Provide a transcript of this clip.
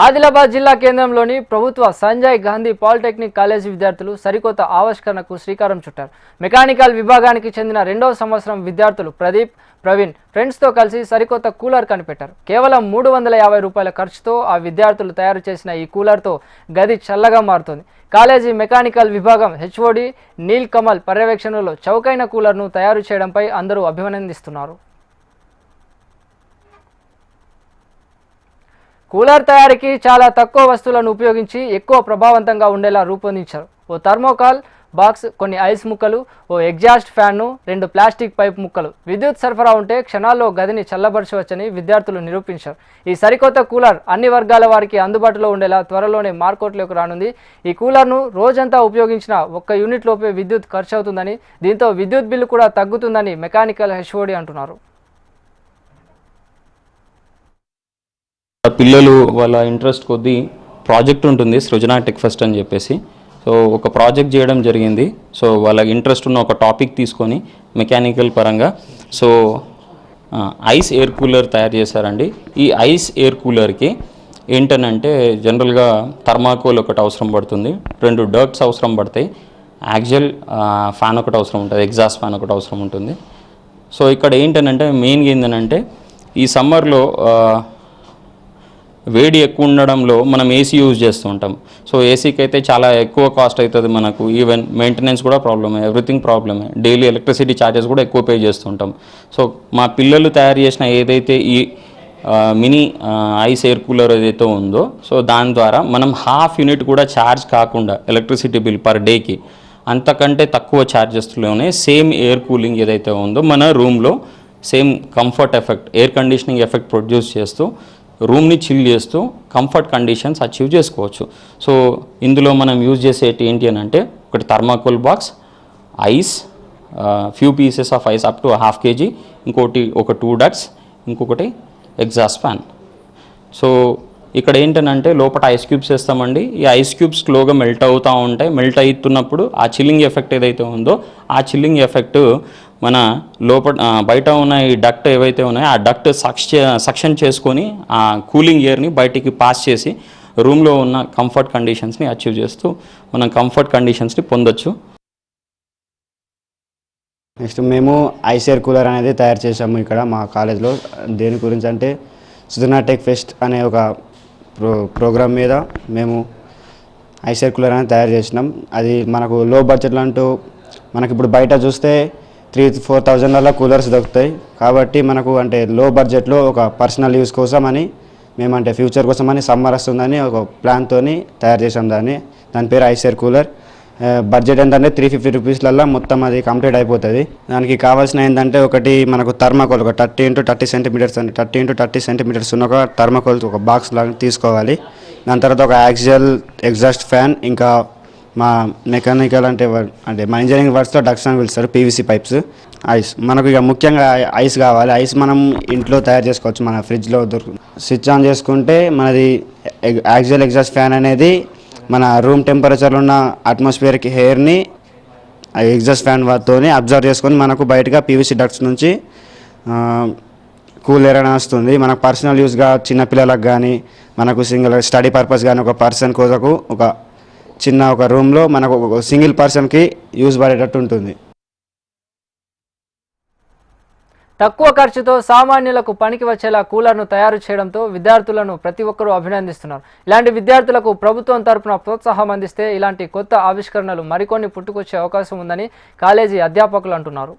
ఆదిలాబాద్ జిల్లా కేంద్రంలోని ప్రభుత్వ సంజయ్ గాంధీ పాలిటెక్నిక్ కాలేజీ విద్యార్థులు సరికొత్త ఆవిష్కరణకు శ్రీకారం చుట్టారు. మెకానికల్ విభాగానికి చెందిన 2వ సంవత్సరం విద్యార్థులు ప్రదీప్, ప్రవీణ్ ఫ్రెండ్స్తో కలిసి సరికొత్త కూలర్ కనిపెట్టారు. కేవలం 350 రూపాయల ఖర్చుతో ఆ విద్యార్థులు తయారు చేసిన ఈ కూలర్తో గది చల్లగా మారుతుంది. కాలేజీ మెకానికల్ విభాగం హెచ్ఓడి నీల్ కమల్ పర్యవేక్షణలో చౌకైన కూలర్ను తయారు చేయడంపై అందరూ అభినందిస్తున్నారు. కూలర్ తయారీకి చాలా తక్కువ వస్తువులను ఉపయోగించి ఎక్కువ ప్రభావవంతంగా ఉండేలా రూపొందించారు. ఓ థర్మోకాల్ బాక్స్, కొన్ని ఐస్ ముక్కలు, ఓ ఎగ్జాస్ట్ ఫ్యాన్ను, 2 ప్లాస్టిక్ పైప్ ముక్కలు. విద్యుత్ సరఫరా ఉంటే క్షణాల్లో గదిని చల్లబరచవచ్చని విద్యార్థులు నిరూపించారు. ఈ సరికొత్త కూలర్ అన్ని వర్గాల వారికి అందుబాటులో ఉండేలా త్వరలోనే మార్కెట్లోకి రానుంది. ఈ కూలర్ను రోజంతా ఉపయోగించిన 1 యూనిట్ లోపే విద్యుత్ ఖర్చు అవుతుందని, దీంతో విద్యుత్ బిల్లు కూడా తగ్గుతుందని మెకానికల్ హెచ్ఓడి అంటున్నారు. పిల్లలు వాళ్ళ ఇంట్రెస్ట్ కొద్దీ ప్రాజెక్ట్ ఉంటుంది సృజన టెక్ ఫెస్ట్ అని చెప్పేసి. సో ఒక ప్రాజెక్ట్ చేయడం జరిగింది. సో వాళ్ళ ఇంట్రెస్ట్ ఉన్న ఒక టాపిక్ తీసుకొని మెకానికల్ పరంగా ఐస్ ఎయిర్ కూలర్ తయారు చేశారండి. ఈ ఐస్ ఎయిర్ కూలర్కి ఏంటనంటే జనరల్గా థర్మాకోల్ ఒకటి అవసరం పడుతుంది, 2 డర్ట్స్ అవసరం పడతాయి, యాక్సియల్ ఫ్యాన్ ఒకటి అవసరం ఉంటుంది, ఎగ్జాస్ట్ ఫ్యాన్ ఒకటి అవసరం ఉంటుంది. సో ఇక్కడ ఏంటనంటే మెయిన్గా ఏంటంటే ఈ సమ్మర్లో వేడి ఎక్కువ ఉండడంలో మనం ఏసీ యూజ్ చేస్తూ ఉంటాం. సో ఏసీకి అయితే చాలా ఎక్కువ కాస్ట్ అవుతుంది మనకు. ఈవెన్ మెయింటెనెన్స్ కూడా ప్రాబ్లమే, ఎవ్రీథింగ్ ప్రాబ్లమే. డైలీ ఎలక్ట్రిసిటీ ఛార్జెస్ కూడా ఎక్కువ పే చేస్తుంటాం. సో మా పిల్లలు తయారు చేసిన ఏదైతే ఈ మినీ ఐస్ ఎయిర్ కూలర్ ఏదైతే ఉందో, సో దాని ద్వారా మనం ½ యూనిట్ కూడా ఛార్జ్ కాకుండా ఎలక్ట్రిసిటీ బిల్ పర్ డేకి అంతకంటే తక్కువ ఛార్జెస్లోనే సేమ్ ఎయిర్ కూలింగ్ ఏదైతే ఉందో మన రూమ్లో same comfort effect, air conditioning effect produce చేస్తూ రూమ్ని చిల్ చేస్తూ కంఫర్ట్ కండిషన్స్ అచీవ్ చేసుకోవచ్చు. సో ఇందులో మనం యూజ్ చేసేటి ఏంటి అని అంటే ఒకటి thermocol box, ice, few pieces of ice up to ½ kg, ఇంకోటి ఒక 2 డక్ట్స్, ఇంకొకటి ఎగ్జాస్ట్ ఫ్యాన్. సో ఇక్కడ ఏంటనంటే లోపల ఐస్ క్యూబ్స్ వేస్తామండి. ఈ ఐస్ క్యూబ్స్ స్లోగా మెల్ట్ అవుతూ ఉంటాయి. మెల్ట్ అవుతున్నప్పుడు ఆ చిల్లింగ్ ఎఫెక్ట్ ఏదైతే ఉందో ఆ చిల్లింగ్ ఎఫెక్ట్ మన లోపల బయట ఉన్న ఈ డక్ట్ ఏవైతే ఉన్నాయో ఆ డక్ట్ సక్షన్ చేసుకొని ఆ కూలింగ్ ఎయిర్ని బయటికి పాస్ చేసి రూమ్లో ఉన్న కంఫర్ట్ కండిషన్స్ని అచీవ్ చేస్తూ మనం కంఫర్ట్ కండిషన్స్ని పొందొచ్చు. నెక్స్ట్ మేము ఐస్ ఎయిర్ కూలర్ అనేది తయారు చేసాము ఇక్కడ మా కాలేజ్లో. దేని గురించి అంటే సుజనా టెక్ ఫెస్ట్ అనే ఒక ప్రోగ్రామ్ మీద మేము ఐస్ ఎయిర్ కూలర్ అనేది తయారు చేసినాం. అది మనకు లో బడ్జెట్లో అంటూ మనకి ఇప్పుడు బయట చూస్తే 3,000-4,000 కూలర్స్ దొరుకుతాయి. కాబట్టి మనకు అంటే లో బడ్జెట్లో ఒక పర్సనల్ యూస్ కోసం అని మేమంటే ఫ్యూచర్ కోసం అని సమ్మర్ వస్తుందని ఒక ప్లాన్తో తయారు చేసాం దాన్ని. దాని పేరు ఐస్ ఎయిర్ కూలర్. బడ్జెట్ ఏంటంటే 350 రూపీస్లలో మొత్తం అది కంప్లీట్ అయిపోతుంది. దానికి కావాల్సిన ఏంటంటే ఒకటి మనకు థర్మాకోల్ ఒక 30x30 సెంటీమీటర్స్ అంటే 30x30 సెంటీమీటర్స్ ఉన్న ఒక థర్మాకోల్ ఒక బాక్స్ లాగా తీసుకోవాలి. దాని తర్వాత ఒక యాక్సియల్ ఎగ్జాస్ట్ ఫ్యాన్, ఇంకా మా మెకానికల్ అంటే మా ఇంజనీరింగ్ వర్క్స్లో డక్స్ అని పిలుస్తారు, పీవీసీ పైప్స్, ఐస్. మనకు ఇక ముఖ్యంగా ఐస్ కావాలి. ఐస్ మనం ఇంట్లో తయారు చేసుకోవచ్చు, మన ఫ్రిడ్జ్లో దొరుకుతుంది. స్విచ్ ఆన్ చేసుకుంటే మనది యాక్సియల్ ఎగ్జాస్ట్ ఫ్యాన్ అనేది మన రూమ్ టెంపరేచర్లో ఉన్న అట్మాస్ఫియర్కి ఎయిర్ని ఎగ్జాస్ట్ ఫ్యాన్ తోని అబ్జర్వ్ చేసుకొని మనకు బయటగా పీవీసీ డక్ట్స్ నుంచి కూల్ ఎయిర్ అని వస్తుంది. మనకు పర్సనల్ యూస్గా చిన్నపిల్లలకు కానీ మనకు సింగిల్ స్టడీ పర్పస్ కానీ ఒక పర్సన్ కోసకు ఒక చిన్న ఒక రూమ్లో మనకు ఒక సింగిల్ పర్సన్కి యూజ్ పడేటట్టు ఉంటుంది. తక్కువ ఖర్చుతో సామాన్యులకు పనికి వచ్చేలా కూలర్ను తయారు చేయడంతో విద్యార్థులను ప్రతి ఒక్కరూ అభినందిస్తున్నారు. ఇలాంటి విద్యార్థులకు ప్రభుత్వం తరపున ప్రోత్సాహం అందిస్తే ఇలాంటి కొత్త ఆవిష్కరణలు మరికొన్ని పుట్టుకొచ్చే అవకాశం ఉందని కాలేజీ అధ్యాపకులు అంటున్నారు.